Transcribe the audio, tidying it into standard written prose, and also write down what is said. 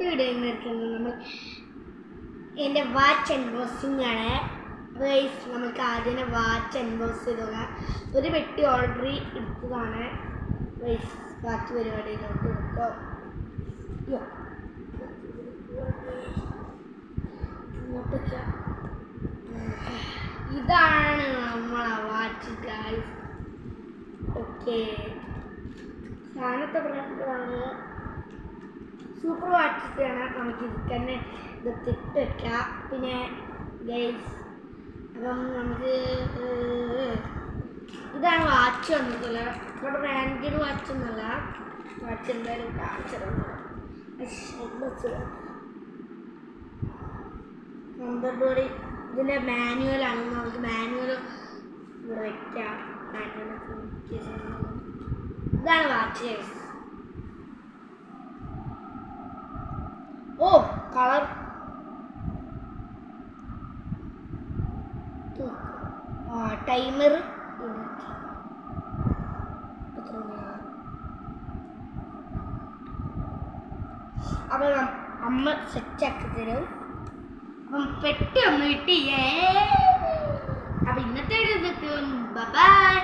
നമ്മൾ എൻ്റെ watch unboxing ആണ്. ഗൈസ്, നമുക്ക് ആദ്യം വാച്ച് അൺബോക്സ് ചെയ്തുക. ഒരു പെട്ടി ഓൾറെഡി എടുത്തതാണ്. ഗൈസ്, ബാക്കി പരിപാടിയിലോട്ട് എടുക്കോ. ഇതാണ് നമ്മളെ വാച്ച് ഗൈസ്. ഓക്കെ, സാധനത്തെ ബ്രാൻഡാണ്. സൂപ്പർ വാച്ചാണ്. നമുക്ക് ഇത് തന്നെ ഇട്ട് വയ്ക്കാം. പിന്നെ ഗൈസ്, അപ്പം നമുക്ക് ഇതാണ് വാച്ച് വന്നിട്ടില്ല. ഇവിടെ ബ്രാൻഡഡ് വാച്ച് ഒന്നുമല്ല. വാച്ച് എന്തായാലും കാണിച്ചിരുന്നു. നമ്പർ ഇതിൻ്റെ മാനുവലാണ്. നമുക്ക് മാനുവൽ ഇവിടെ വയ്ക്കാം. ഇതാണ് വാച്ച് ഗൈസ്. ഓ, കളർ ടൈമർ. അപ്പം അമ്മ സെറ്റാക്കി തരും. അപ്പം പെട്ടി ഒന്ന് കിട്ടി. അപ്പം ഇന്നത്തെ ഒരു ബൈ.